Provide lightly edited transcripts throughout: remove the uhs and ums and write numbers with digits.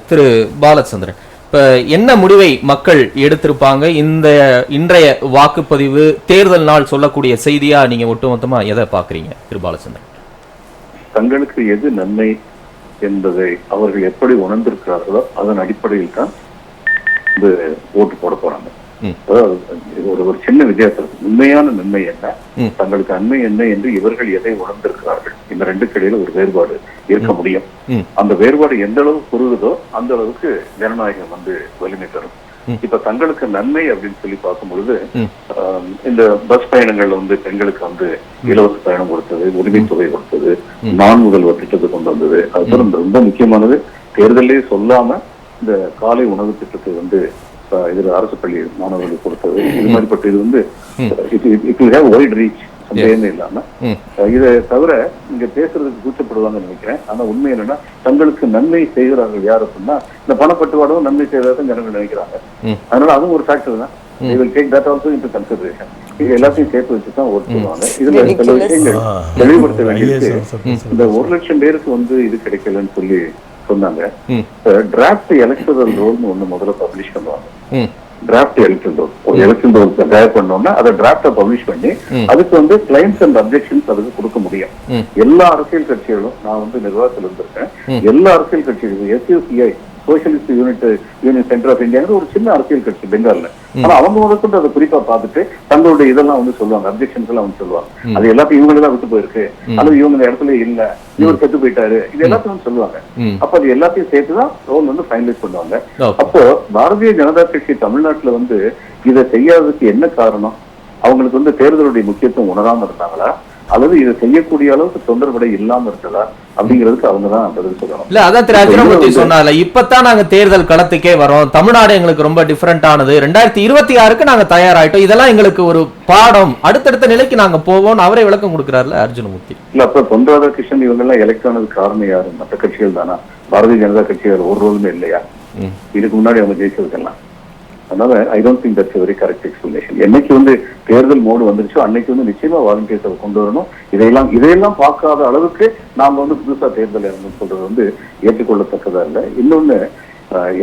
திரு பாலச்சந்திரன், இப்ப என்ன முடிவை மக்கள் எடுத்திருப்பாங்க? இன்றைய வாக்குப்பதிவு தேர்தல் நாள் சொல்லக்கூடிய செய்தியா நீங்க ஒட்டுமொத்தமா எதை பாக்குறீங்க திரு பாலச்சந்திரன்? தங்களுக்கு எது நன்மை என்பதை அவர்கள் எப்படி உணர்ந்திருக்கிறார்களோ அதன் அடிப்படையில் தான் ஓட்டு போட போறாங்க. ஒரு சின்ன வித்தியாசம். உண்மையான நன்மை என்ன, தங்களுக்கு நன்மை என்ன என்று இவர்கள் எதை உணர்ந்திருக்கிறார்கள், இந்த ரெண்டுக்கு இடையில ஒரு வேறுபாடு இருக்க முடியும். அந்த வேறுபாடு எந்த அளவு குறுகுதோ அந்த அளவுக்கு ஜனநாயகம் வலிமை பெறும். இப்ப தங்களுக்கு நன்மை அப்படின்னு சொல்லி பார்க்கும் பொழுது, இந்த பஸ் பயணங்கள்ல பெண்களுக்கு இலவச பயணம் கொடுத்தது, உரிமை தொகை கொடுத்தது, நான் முதல்வர் திட்டத்தை கொண்டு வந்தது, அதுதான் ரொம்ப முக்கியமானது. தேர்தலே சொல்லாம இந்த காலை உணவு திட்டத்தை இதுல அரசு பள்ளி மாணவர்களுக்கு கொடுத்தது. இது மாதிரிப்பட்ட இது வைட் ரீச், சந்தேகமே இல்லாம. இதை தவிர இங்க பேசுறதுக்கு கூச்சப்படுவாங்கன்னு நினைக்கிறேன். ஆனா உண்மை என்னன்னா, தங்களுக்கு நன்மை செய்கிறார்கள் யார் அப்படின்னா, இந்த பணப்பட்டுவாடும் நன்மை செய்யறதான் ஜனங்கள் நினைக்கிறாங்க. அதனால அதுவும் ஒரு ஃபேக்டர் தான். They will take that also into consideration. இது எல்லாத்தையும் சேர்த்து வச்சுதான் ஓட்டு போடுவாங்க. இதுல சில விஷயங்கள் தெளிவுபடுத்த வேண்டியது. இந்த 1 லட்சம் பேருக்கு இது கிடைக்கலன்னு சொல்லி சொன்னாங்க. டிராப்ட் எலக்டரல் ரோல்னு ஒண்ணு முதல்ல பப்ளிஷ் பண்ணுவாங்க. டிராப்ட் எலக்ஷன் ரோல், ஒரு எலக்ஷன் ரோல் தயார் பண்ணோம்னா அதை டிராப்ட பப்ளிஷ் பண்ணி அதுக்கு கிளைம்ஸ் அண்ட் அப்ஜெக்ஷன்ஸ் அதுக்கு கொடுக்க முடியும். எல்லா அரசியல் கட்சிகளும், நான் நிர்வாகத்தில் இருந்திருக்கேன், எல்லா அரசியல் கட்சிகளும் SUCI socialist union centre of India ஒரு சின்ன அரசியல் கட்சி பெங்கால்ல. ஆனா அவங்க முதற்கொண்டு அதை குறிப்பா பார்த்துட்டு தங்களுடைய இதெல்லாம் சொல்லுவாங்க, அப்ஜெக்ஷன்ஸ் எல்லாம் சொல்லுவாங்க. அது எல்லாத்தையும் இவங்க தான் விட்டு போயிருக்கு, அல்லது இவங்க இடத்துல இல்ல, இவர் செத்து போயிட்டாரு, இது எல்லாத்தையும் சொல்லுவாங்க. அப்ப அது எல்லாத்தையும் சேர்த்துதான் ரோல் ஃபைனலைஸ் பண்ணுவாங்க. அப்போ பாரதிய ஜனதா கட்சி தமிழ்நாட்டுல இதை செய்யாததுக்கு என்ன காரணம்? அவங்களுக்கு தேர்தலுடைய முக்கியத்துவம் உணராம இருந்தாங்களா, அல்லது இதை செய்யக்கூடிய அளவுக்கு தொண்டர்படை இல்லாம இருந்ததா அப்படிங்கிறதுக்கு அவங்கதான் பதில் சொல்லணும். இல்ல அதான் திரு அர்ஜுனமூர்த்தி சொன்னார்ல, இப்பதான் நாங்க தேர்தல் களத்துக்கே வரோம், தமிழ்நாடு எங்களுக்கு ரொம்ப டிஃபரெண்ட் ஆனது, 2026க்கு நாங்க தயாராயிட்டோம், இதெல்லாம் எங்களுக்கு ஒரு பாடம், அடுத்தடுத்த நிலைக்கு நாங்க போவோம் அவரே விளக்கம் கொடுக்கிறார்ல அர்ஜுனமூர்த்தி. இல்ல அப்ப பொன் ராதாகிருஷ்ணன் இவங்க எல்லாம் எலெக்ட் ஆனதுக்கு காரணம் யாரு? மற்ற கட்சிகள் தானா? பாரதிய ஜனதா கட்சிகள் ஒரு ரோலுமே இல்லையா இதுக்கு முன்னாடி அவங்க ஜெயிச்சதுக்கெல்லாம்? அதனால I don't think that's very correct explanation. என்னைக்கு தேர்தல் மோடு வந்துருச்சோ அன்னைக்கு நிச்சயமா வாலண்டியர்ஸை கொண்டு வரணும். இதையெல்லாம் பார்க்காத அளவுக்கு நாம புதுசா தேர்தல் இறங்கணும்னு சொல்றது ஏற்றுக்கொள்ளத்தக்கதா இல்லை. இன்னொன்னு,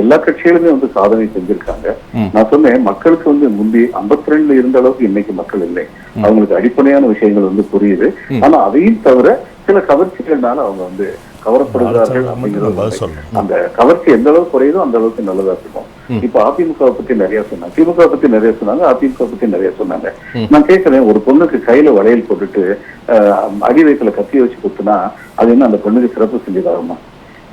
எல்லா கட்சிகளுமே சாதனை செஞ்சிருக்காங்க. நான் சொன்னேன், மக்களுக்கு முந்தி 52 இருந்த அளவுக்கு இன்னைக்கு மக்கள் இல்லை. அவங்களுக்கு அடிப்படையான விஷயங்கள் புரியுது. ஆனா அதையும் தவிர சில கவர்ச்சிகள்னால அவங்க கவரப்படுகிறார்கள் அப்படிங்கிறது. அந்த கவர்ச்சி எந்த அளவுக்கு குறையுதோ அந்த அளவுக்கு நல்லதா இருக்கும். இப்ப அதிமுக பத்தி நிறைய சொன்னாங்க, திமுக பத்தி நிறைய சொன்னாங்க, அதிமுக பத்தி நிறைய சொன்னாங்க. நான் கேட்கிறேன், ஒரு பொண்ணுக்கு கையில வளையல் போட்டுட்டு அடி வயசுல கத்தி வச்சு குத்துனா அது என்ன அந்த பொண்ணுக்கு சிறப்பு செஞ்சதாகுமா?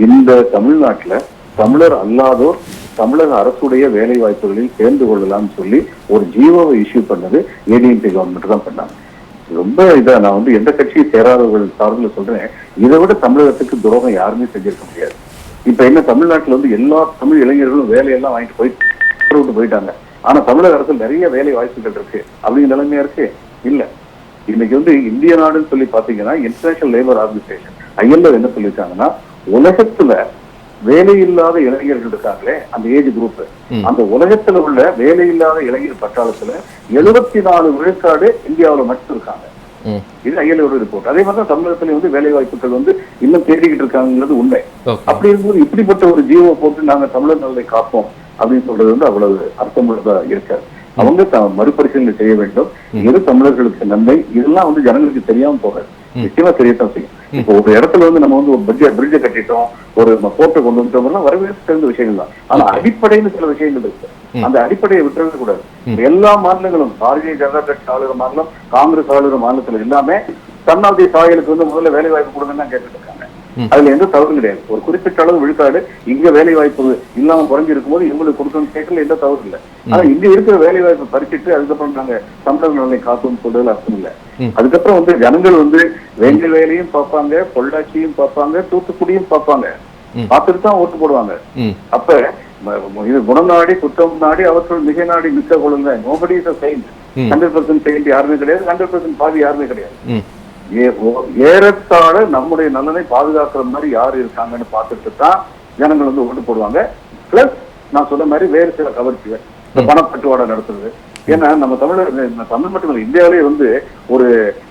இந்த தமிழ்நாட்டுல தமிழர் அல்லாதோர் தமிழக அரசுடைய வேலை வாய்ப்புகளில் சேர்ந்து கொள்ளலாம்னு சொல்லி ஒரு ஜியோவை இஷ்யூ பண்ணது ADMK கவர்மெண்ட் தான் பண்ணாங்க. ரொம்ப இதா நான் எந்த கட்சியை சேராதவர்கள் சார்பில் சொல்றேன், இதை விட தமிழகத்துக்கு துரோகம் யாருமே செஞ்சிருக்க முடியாது. இப்ப என்ன, தமிழ்நாட்டுல எல்லா தமிழ் இளைஞர்களும் வேலையெல்லாம் வாங்கிட்டு போயிட்டாங்க. ஆனா தமிழக அரசில் நிறைய வேலை வாய்ப்புகள் இருக்கு அப்படிங்கிற நிலைமையா இருக்கு இல்ல. இன்னைக்கு இந்திய நாடுன்னு சொல்லி பாத்தீங்கன்னா, இன்டர்நேஷனல் லேபர் ஆர்கனைசேஷன் ILO என்ன சொல்லியிருக்காங்கன்னா, உலகத்துல வேலையில்லாத இளைஞர்கள் இருக்காங்களே அந்த ஏஜ் குரூப், அந்த உலகத்துல உள்ள வேலையில்லாத இளைஞர் பட்டாளத்துல 74 விழுக்காடு இந்தியாவில மட்டும் இருக்காங்க. இது ILO ரிப்போர்ட். அதே மாதிரிதான் தமிழகத்துல வேலை வாய்ப்புகள் இன்னும் தேடிக்கிட்டு இருக்காங்கிறது உண்மை. அப்படி இருக்கும்போது இப்படிப்பட்ட ஒரு ஜீவோ போட்டு நாங்க தமிழர் நலனை காப்போம் அப்படின்னு சொல்றது அவ்வளவு அர்த்தமுள்ளதா இருக்காது. அவங்க மறுபரிசீலனை செய்ய வேண்டும். எது தமிழர்களுக்கு நன்மை, இதெல்லாம் ஜனங்களுக்கு தெரியாம போகாது, நிச்சயமா தெரியத்தான் செய்யும். இப்போ ஒரு இடத்துல நம்ம ஒரு பிரிட்ஜை கட்டிட்டோம், ஒரு போட்டோ கொண்டு வந்துட்டோம்னா வரவேற்பு தெரிந்த விஷயங்கள் தான். ஆனா அடிப்படைன்னு சில விஷயங்கள் இருக்கு, அந்த அடிப்படையை விட்டுறது கூடாது. எல்லா மாநிலங்களும், பாரதிய ஜனதா கட்சி ஆளுகிற மாநிலம், காங்கிரஸ் ஆளுகிற மாநிலத்துல எல்லாமே தன்னாட்சி சாயலுக்கு முதல்ல வேலை வாய்ப்பு கொடுங்கன்னு தான் கேட்டுட்டு இருக்காங்க. அதுல எந்த தவறும் கிடையாது. ஒரு குறிப்பிட்ட அளவு விழுக்காடு இங்க வேலை வாய்ப்பு இல்லாம குறைஞ்சி இருக்கும்போது இவங்களுக்கு கொடுக்கணும் கேட்கல, எந்த தவறு இல்லை. ஆனா இங்க இருக்கிற வேலை வாய்ப்பை பறிச்சுட்டு அதுக்கப்புறம் நாங்க தமிழர் நலனை காப்போம்னு சொல்றதுல அர்த்தம் இல்லை. அதுக்கப்புறம் ஜனங்கள் வேண்டிய வேலையும் பார்ப்பாங்க, பொள்ளாச்சியும் பார்ப்பாங்க, தூத்துக்குடியும் பார்ப்பாங்க, பார்த்துட்டு தான் ஓட்டு போடுவாங்க. அப்ப இது குணம் நாடி குற்றம் நாடி அவர்கள் மிக நாடி மிக்க கொள்ளுங்க. Nobody is a saint. 100% saint யாருமே கிடையாது, 100% பாதி யாருமே கிடையாது. ஏறத்தாழ நம்முடைய நலனை பாதுகாக்கிற மாதிரி யாரு இருக்காங்கன்னு பார்த்துட்டு தான் ஜனங்கள் ஓட்டு போடுவாங்க. பிளஸ் நான் சொன்ன மாதிரி வேறு சில கவர்ச்சிகள், இந்த பணப்பட்டுவாடை நடத்துறது, ஏன்னா நம்ம தமிழ் மட்டும் இந்தியாவிலே வந்து ஒரு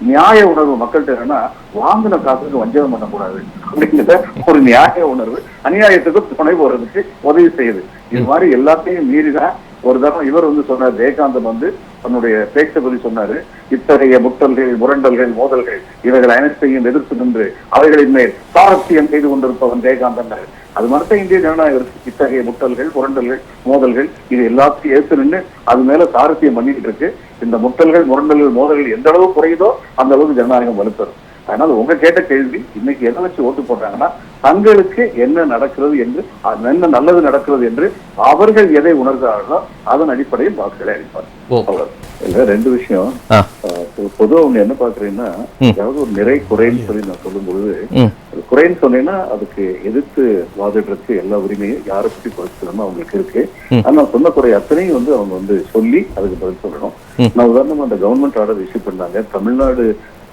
நியாய உணர்வு மக்கள்கிட்ட என்னன்னா, வாங்கின காசுக்கு வஞ்சகம் பண்ணக்கூடாது அப்படிங்கிற ஒரு நியாய உணர்வு அநியாயத்துக்கு துணை போறதுக்கு உதவி செய்யுது. இது மாதிரி எல்லாத்தையும் மீறிதான் ஒரு தரம் இவர் வந்து சொன்னார், ஜெயகாந்தன் வந்து தன்னுடைய பேச்சை பற்றி சொன்னாரு, இத்தகைய முட்டல்கள், முரண்டல்கள், மோதல்கள் இவைகள் அனைத்தையும் எதிர்த்து நின்று அவைகளின் மேல் சாரத்தியம் செய்து கொண்டிருப்பவன் ஜெயகாந்தன். அது மாதிரிதான் இந்திய ஜனநாயகம் இத்தகைய முட்டல்கள், முரண்டல்கள், மோதல்கள் இது எல்லாத்தையும் ஏற்று நின்று அது மேல சாரத்தியம் பண்ணிட்டு இருக்கு. இந்த முட்டல்கள், முரண்டல்கள், மோதல்கள் எந்த அளவு குறையுதோ அந்த அளவுக்கு ஜனநாயகம் வலுப்பெறும். அதனால உங்க கேட்ட கேள்வி, இன்னைக்கு எதை வச்சு ஓட்டு போடுறாங்கன்னா, தங்களுக்கு என்ன நடக்கிறது என்று, என்ன நல்லது நடக்கிறது என்று அவர்கள் எதை உணர்கிறார்களோ அதன் அடிப்படையில் வாக்குகளை அளிப்பார். ரெண்டு விஷயம். பொதுவா ஒண்ணு என்ன பாக்குறீங்கன்னா, அதாவது ஒரு நிறை குறைன்னு சொல்லி நான் சொல்லும் பொழுது, குறைன்னு சொன்னீங்கன்னா அதுக்கு எதிர்த்து வாதிடுறதுக்கு எல்லா உரிமையும் யாரை பத்தி குறைச்சிடணும் அவங்களுக்கு இருக்கு. ஆனா சொன்ன குறை அத்தனையும் வந்து அவங்க வந்து சொல்லி அதுக்கு பதில் சொல்லணும். நான் உதாரணமா அந்த கவர்மெண்ட் ஆர்டர் இஷ்யூ பண்ணாங்க,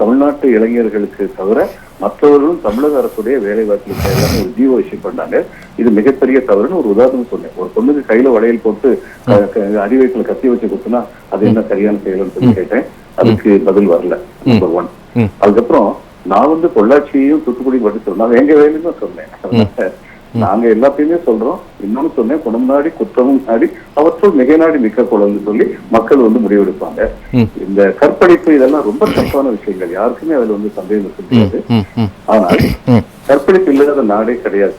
தமிழ்நாட்டு இளைஞர்களுக்கு தவிர மற்றவர்களும் தமிழக அரசுடைய வேலை வாய்ப்புகளுக்கு எல்லாமே ஒரு ஜியோ இஷ்யூ பண்ணாங்க. இது மிகப்பெரிய தவறுன்னு ஒரு உதாரணம் சொன்னேன். ஒரு பொண்ணுக்கு கையில வளையல் போட்டு அடிவயத்துல கத்தி வச்சு கொடுத்தனா அது என்ன சரியான செயல்னு சொல்லி கேட்டேன். அதுக்கு பதில் வரல. நம்பர் 1. அதுக்கப்புறம் நான் வந்து பொள்ளாச்சியையும் தூத்துக்குடி மட்டும் சொன்னேன், எங்க வேலைன்னு தான் சொன்னேன். நாங்க எல்லாத்தையுமே சொல்றோம். இன்னொன்னு சொன்னேன், குணம் நாடி குற்றமும் நாடி அவற்றுள் மிக நாடி மிக்க குழந்தை சொல்லி மக்கள் வந்து முடிவெடுப்பாங்க. இந்த கற்பழிப்பு இதெல்லாம் ரொம்ப தப்பான விஷயங்கள், யாருக்குமே அதுல வந்து சந்தேகம் இருக்க முடியாது. ஆனால் கற்பழிப்பு இல்லாத நாடே கிடையாது.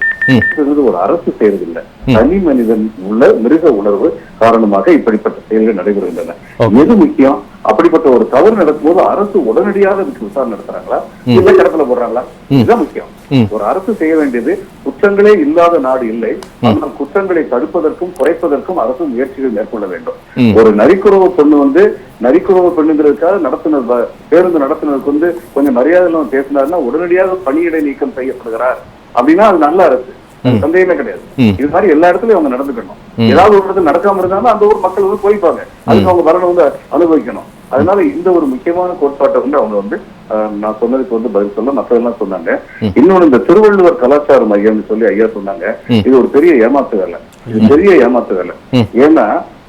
ஒரு அரசு செய்யறதில்லை, தனி மனிதன் உள்ள மிருக உணர்வு காரணமாக இப்படிப்பட்ட செயல்கள் நடைபெறுகின்றன. எது முக்கியம், அப்படிப்பட்ட ஒரு தவறு நடக்கும்போது அரசு உடனடியாக அதுக்கு விசாரணை நடத்துறாங்களா இல்ல கடத்தல போடுறாங்களா, இதுதான் முக்கியம். ஒரு அரசு செய்ய வேண்டியது, குற்றங்களே இல்லாத நாடு இல்லை, ஆனால் குற்றங்களை தடுப்பதற்கும் குறைப்பதற்கும் அரசு முயற்சிகள் மேற்கொள்ள வேண்டும். ஒரு நரிக்குறவு பெண்ணு வந்து நரிக்குறவு பெண்ணுங்கிறதுக்காக நடத்துனர் பேருந்து நடத்துனருக்கு வந்து கொஞ்சம் மரியாதை இல்லாம பேசினாருன்னா உடனடியாக பணியிடை நீக்கம் செய்யப்படுகிறார் அப்படின்னா அது நல்ல அரசு, சந்தேகமே கிடையாது. இது மாதிரி எல்லா இடத்துலயும் அவங்க நடந்துக்கணும். ஏதாவது ஒரு இடத்துல நடக்காம இருந்தாலும் அந்த ஊர் மக்கள் வந்து போய்ப்பாங்க, அதுக்கு அவங்க மரணம் வந்து அனுபவிக்கணும். அதனால இந்த ஒரு முக்கியமான கோட்பாட்டை வந்து அவங்க வந்து நான் சொன்னதுக்கு வந்து பதில் சொல்ல மற்றதெல்லாம் சொன்னாங்க. இன்னொன்னு, இந்த திருவள்ளுவர் கலாச்சார மையம்னு சொல்லி ஐயா சொன்னாங்க, இது ஒரு பெரிய ஏமாத்து வேலை, இது பெரிய ஏமாத்து வேலை. ஏன்னா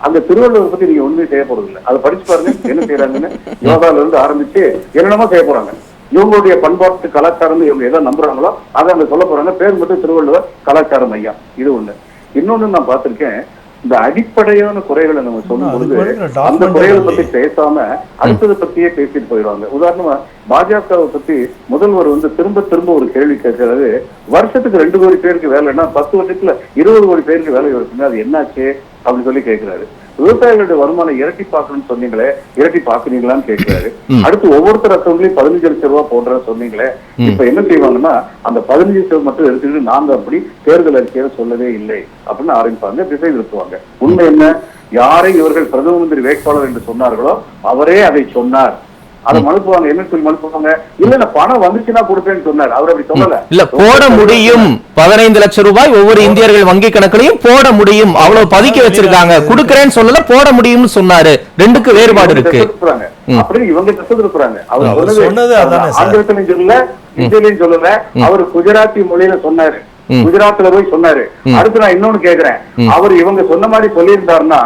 அந்த திருவள்ளுவர் பத்தி நீங்க ஒண்ணுமே செய்ய போறது இல்லை. அதை படிச்சு பாருங்க என்ன செய்யறாங்கன்னு. யோகால இருந்து ஆரம்பிச்சு என்னென்னமோ செய்ய போறாங்க. இவங்களுடைய பண்பாட்டு கலாச்சாரம் இவங்க எதை நம்புறாங்களோ அதை அவங்க சொல்ல போறாங்க. பேர் மட்டும் திருவள்ளுவர் கலாச்சார மையம். இது ஒண்ணு. இன்னொன்னு நான் பார்த்திருக்கேன், இந்த அடிப்படையான குறைகளை நம்ம சொல்லும் பொழுது அந்த குறைகளை பத்தி பேசாம அடுத்ததை பத்தியே பேசிட்டு போயிடுவாங்க. உதாரணமா பாஜகவை பத்தி முதல்வர் வந்து திரும்ப திரும்ப ஒரு கேள்வி கேட்கறது, வருஷத்துக்கு 2 கோடி பேருக்கு வேலைன்னா 10 வருஷத்துல 20 கோடி பேருக்கு வேலை வருதுங்க, அது என்னாச்சு அப்படின்னு சொல்லி கேட்கிறாரு. விவசாயிகளுடைய வருமானம் இரட்டி பார்க்கணும்னு சொன்னீங்களே, இரட்டி பாக்குறீங்களான்னு கேட்கிறாரு. அடுத்து ஒவ்வொருத்தர் அக்கௌண்ட்லயும் 15 லட்சம் ரூபாய் போடுற சொன்னீங்களே, இப்ப என்ன செய்வாங்கன்னா அந்த 15 லட்சம் மட்டும் எடுத்துக்கிட்டு நாங்க அப்படி தேர்தல் அறிக்கையில சொல்லவே இல்லை அப்படின்னு ஆரம்பிப்பாங்க, திசை நிறுத்துவாங்க. உண்மை என்ன, யாரை இவர்கள் பிரதம மந்திரி வேட்பாளர் என்று சொன்னார்களோ அவரே அதை சொன்னார். அதை மனுப்புவாங்க. என்ன சொல்லி மனுப்புவாங்க, இல்ல பணம் வந்துச்சுன்னா கொடுப்பேன்னு சொன்னார். அவர் அப்படி சொல்லல. இல்ல போட முடியும், 15 லட்சம் ரூபாய் ஒவ்வொரு இந்தியர்கள் வங்கி கணக்குலையும் போட முடியும், அவ்வளவு பதுக்கி வச்சிருக்காங்க, கொடுக்கறேன்னு சொல்லல, போட முடியும்னு சொன்னாரு. ரெண்டுக்கு வேறுபாடு இருக்கு. அப்படி இவங்க திசை இருக்கிறாங்க. அவர் சொன்னது ஆங்கிலத்திலையும் சொல்லல, இந்தியிலையும் சொல்லல, அவர் குஜராத்தி மொழியில சொன்னாரு, குஜராத்ல போய் சொன்னாரு. அடுத்து நான் இன்னொன்னு கேக்குறேன், அவர் இவங்க சொன்ன மாதிரி சொல்லியிருந்தாருன்னா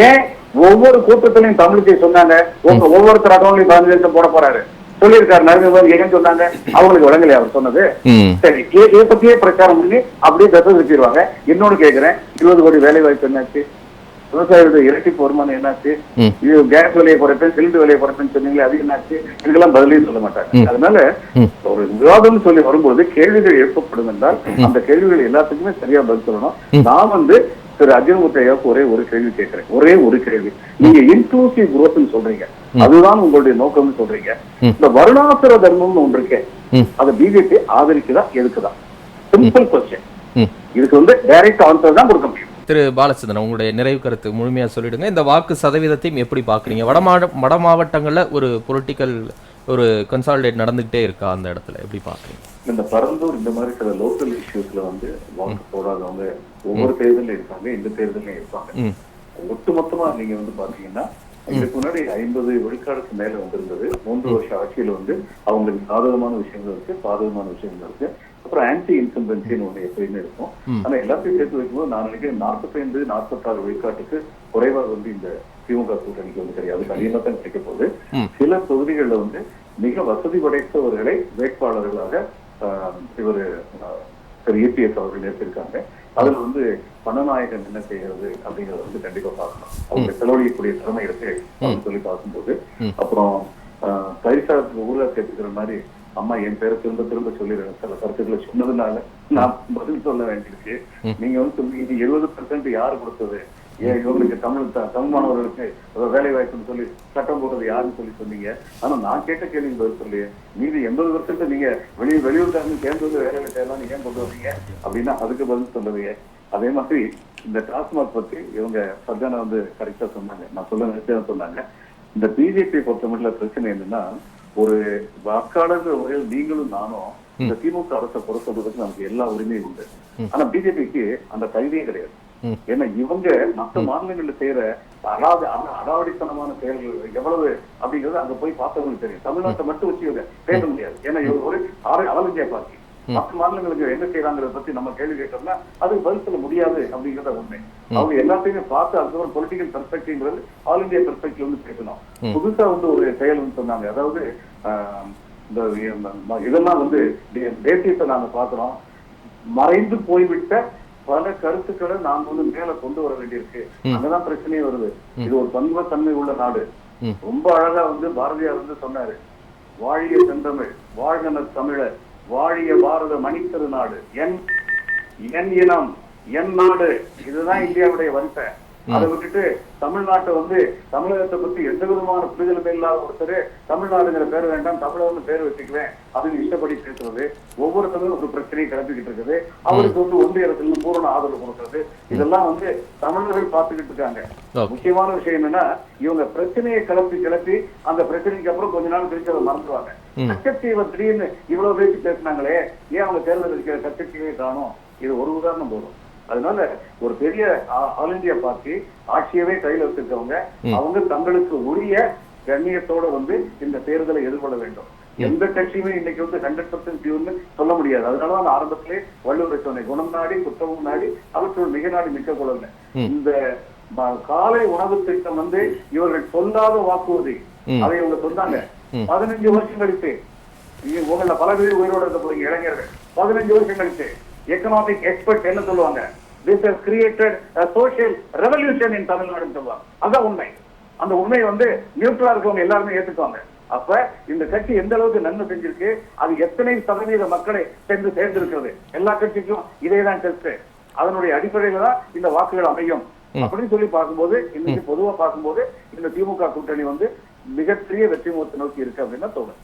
ஏன் ஒவ்வொரு கூட்டத்திலையும் தமிழுக்கு சொன்னாங்க, ஒவ்வொருத்தர் அக்கௌண்ட்லயும் 15 லட்சம் போட போறாரு சொல்லியிருக்காரு. நரேந்திர மோடி ஏன் சொன்னாங்க, அவங்களுக்கு வழங்கலையா அவர் சொன்னது? சரி, இதை பத்தியே பிரச்சாரம் பண்ணி அப்படியே தத்து வச்சிருவாங்க. இன்னொன்னு கேக்குறேன், 20 கோடி வேலை வாய்ப்பு என்னாச்சு, விவசாயிகளுடைய இரட்டிப்பு வருமானம் என்னாச்சு, இது கேஸ் விலையை குறைப்பேன், சிலிண்டர் விலையை குறைப்பேன்னு சொன்னீங்களே அது என்னாச்சு, இதுக்கெல்லாம் பதிலையும் சொல்ல மாட்டாங்க. அதனால ஒரு விவாதம் சொல்லி வரும்போது கேள்விகள் எழுப்பப்படும் என்றால் அந்த கேள்விகள் எல்லாத்துக்குமே சரியா பதில் சொல்லணும். நான் வந்து திரு அஜிமுத்தையாவுக்கு ஒரே ஒரு கேள்வி கேட்கிறேன், ஒரே ஒரு கேள்வி. நீங்க இன்க்ளூசிவ் குரோத்னு சொல்றீங்க, அதுதான் உங்களுடைய நோக்கம்னு சொல்றீங்க. இந்த வருணாசுர தர்மம்னு ஒன்று இருக்கே, அதை பிஜேபி ஆதரிக்குதா எதுக்குதான்? Simple question. இதுக்கு வந்து டைரக்ட் ஆன்சர் தான் கொடுக்க முடியும். திரு பாலச்சந்திரன், உங்களுடைய நிறைவு கருத்து முழுமையா சொல்லிடுங்க. இந்த வாக்கு சதவீதத்தையும் எப்படி பாக்குறீங்க? வட மாவட்டங்கள்ல ஒரு பொலிட்டிக்கல் ஒரு கன்சாலிடேட் நடந்துகிட்டே இருக்கா, அந்த இடத்துல எப்படி பாக்குறீங்க? இந்த பரந்தூர் இந்த மாதிரி சில லோக்கல் இஷ்யூஸ்ல வந்து வாக்கு போடாதவங்க ஒவ்வொரு தேர்தலும் இருப்பாங்க, இந்த தேர்தலையும் இருப்பாங்க. ஒட்டுமொத்தமா நீங்க வந்து பாத்தீங்கன்னா இதுக்கு முன்னாடி 50 விழுக்காடுக்கு மேல வந்திருந்தது. 3 வருஷ ஆட்சியில வந்து அவங்களுக்கு சாதகமான விஷயங்கள் இருக்கு, பாதகமான விஷயங்கள் இருக்கு. அப்புறம் ஆன்டி இன்கம்பன்சின்னு ஒண்ணு எப்பயுமே இருக்கும். ஆனா எல்லாத்தையும் சேர்த்து வைக்கும்போது நான் நினைக்கிறேன் 45-46 விழுக்காட்டுக்கு குறைவா வந்து இந்த திமுக கூட்டணிக்கு வந்து கிடையாது, அதிகமா தான் கிடைக்க போகுது. சில தொகுதிகளில் வந்து மிக வசதி படைத்தவர்களை வேட்பாளர்களாக இவர் திரு இபிஎஸ் அவர்கள் நிறுத்திருக்காங்க. அதுல வந்து பணநாயகன் என்ன செய்யறது அப்படிங்கறத வந்து கண்டிப்பா பார்க்கணும். அவங்க செலவழிக்கக்கூடிய திறமை இருக்கு அப்படின்னு சொல்லி பார்க்கும்போது, அப்புறம் பரிசா ஊரா சேர்த்துக்கிற மாதிரி அம்மா என் பேரை திரும்ப திரும்ப சொல்லிடுறேன், சில கருத்துக்களை சொன்னதுனால நான் பதில் சொல்ல வேண்டியிருக்கு. நீங்க வந்து சொல்லுங்க 70% யாரு கொடுத்தது, ஏன் இவங்களுக்கு தமிழ் மாணவர்களுக்கு வேலை வாய்ப்புன்னு சொல்லி சட்டம் போடுறது யாருன்னு சொல்லி சொன்னீங்க. ஆனா நான் கேட்ட கேள்வி பதில் சொல்லி மீதி 80% நீங்க வெளியூர்காரங்க சேர்ந்து வந்து வேலை செய்யலாம் நீங்க ஏன் கொண்டு வந்தீங்க அப்படின்னா அதுக்கு பதில் சொல்லுவீங்க. அதே மாதிரி இந்த டாஸ்மாக் பத்தி இவங்க சர்ஜானா வந்து கரெக்டா சொன்னாங்க, நான் சொல்ல நினைச்சதான் சொன்னாங்க. இந்த பிஜேபி பொறுத்த மட்டும் பிரச்சனை என்னன்னா, ஒரு வாக்காளர்கள் வகையில் நீங்களும் நானும் இந்த திமுக அரசை பொறுத்தவரைக்கும் நமக்கு எல்லா உரிமையும் உண்டு. ஆனா பிஜேபிக்கு அந்த தகுதியே கிடையாது. ஏன்னா இவங்க மற்ற மாநிலங்கள்ல செய்யற அடாவடித்தனமான செயல்கள் எவ்வளவு அப்படிங்கிறது அங்க போய் பார்த்தவங்களுக்கு தெரியும். தமிழ்நாட்டை மட்டும் வச்சு இவங்க பேச முடியாது. ஏன்னா இவங்க ஒரு ஆல் இந்தியா பார்ட்டி. மற்ற மாநிலங்களுக்கு என்ன செய்யறாங்கிறத பத்தி நம்ம கேள்வி கேட்டோம்னா அதுக்கு பதில் சொல்ல முடியாது அப்படிங்கிறத உண்மை. அவங்க எல்லாத்தையுமே பார்த்து அதுக்கப்புறம் பொலிட்டிக்கல் பெர்ஸ்பெக்டிவ்ங்கிறது ஆல் இந்தியா பெர்ஸ்பெக்டிவ் வந்து பேசணும். புதுசா வந்து ஒரு செயல் வந்து சொன்னாங்க, அதாவது இதெல்லாம் வந்து தேசியத்தை நாங்க பாக்குறோம், மறைந்து போய்விட்ட பல கருத்துக்களை நாங்க வந்து மேல கொண்டு வர வேண்டியிருக்கு. அங்கதான் பிரச்சனையே வருது. இது ஒரு பன்முகத்தன்மை உள்ள நாடு. ரொம்ப அழகா வந்து பாரதியார் வந்து சொன்னாரு, வாழிய செந்தமிழ் வாழ்கன தமிழர் வாழிய பாரத மணித்திரு நாடு, என் இனம் என் நாடு, இதுதான் இந்தியாவுடைய வரிசை. அதை விட்டுட்டு தமிழ்நாட்டை வந்து தமிழகத்தை பத்தி எந்த விதமான புரிதலுமே இல்லாத ஒருத்தர் தமிழ்நாடுங்கிற பேர் வேண்டாம் தமிழகம்னு பேர் வச்சுக்குவேன் அதுக்கு இஷ்டப்படி பேசுறது, ஒவ்வொருத்தரும் ஒரு பிரச்சனையை கிளப்பிக்கிட்டு இருக்குது. அவருக்கு வந்து ஒன்றிய அரசு பூரண ஆதரவு கொடுக்கறது, இதெல்லாம் வந்து தமிழர்கள் பார்த்துக்கிட்டு இருக்காங்க. முக்கியமான விஷயம் என்னன்னா, இவங்க பிரச்சனையை கிளப்பி அந்த பிரச்சனைக்கு அப்புறம் கொஞ்ச நாள் கழிச்சு அதை மறந்துடுவாங்க. கச்சத்தீவை திடீர்னு இவ்வளவு பேசி பேசினாங்களே, ஏன் அவங்க தேர்தல் இருக்கிற கச்சத்தீவை காணும்? இது ஒரு உதாரணம் போதும். அதனால ஒரு பெரிய ஆல் இந்தியா பார்ட்டி ஆட்சியவே கையில வச்சிருக்கவங்க அவங்க தங்களுக்கு உரிய கண்ணியத்தோட வந்து இந்த தேர்தலை எதிர்கொள்ள வேண்டும். எந்த கட்சியுமே இன்னைக்கு வந்து 100% பியூர்னு சொல்ல முடியாது. அதனாலதான் ஆரம்பத்திலே வள்ளுவர் சொன்னேன், குணம் நாடி குற்றமும் நாடி அவற்றுள் மிக நாடி மிக்க கொள்ள. இந்த காலை உணவு திட்டம் வந்து இவர்கள் சொல்லாத வாக்குறுதி, அதை இவங்க சொன்னாங்க. 15 வருஷம் கழித்து உங்களை பல பேர் உயிரோடு இருக்க போறீங்க இளைஞர்கள், 15 வருஷம் கழிச்சு எக்கனாமிக் எக்ஸ்பர்ட் என்ன சொல்லுவாங்க, this has created a social revolution in தமிழ்நாடுன்னு சொல்லுவாங்க. அதான் உண்மை. அந்த உண்மையை வந்து நியூட்ரலா இருக்கவங்க எல்லாருமே ஏத்துக்குவாங்க. அப்ப இந்த கட்சி எந்த அளவுக்கு நன்மை செஞ்சிருக்கு, அது எத்தனை சதவீத மக்களை சென்று சேர்ந்திருக்கிறது, எல்லா கட்சிக்கும் இதேதான் டெஸ்ட். அதனுடைய அடிப்படையில தான் இந்த வாக்குகள் அமையும் அப்படின்னு சொல்லி பார்க்கும்போது, இன்னைக்கு பொதுவா பார்க்கும்போது இந்த திமுக கூட்டணி வந்து மிகப்பெரிய வெற்றி முகத்தை நோக்கி இருக்கு அப்படின்னு தோணும்.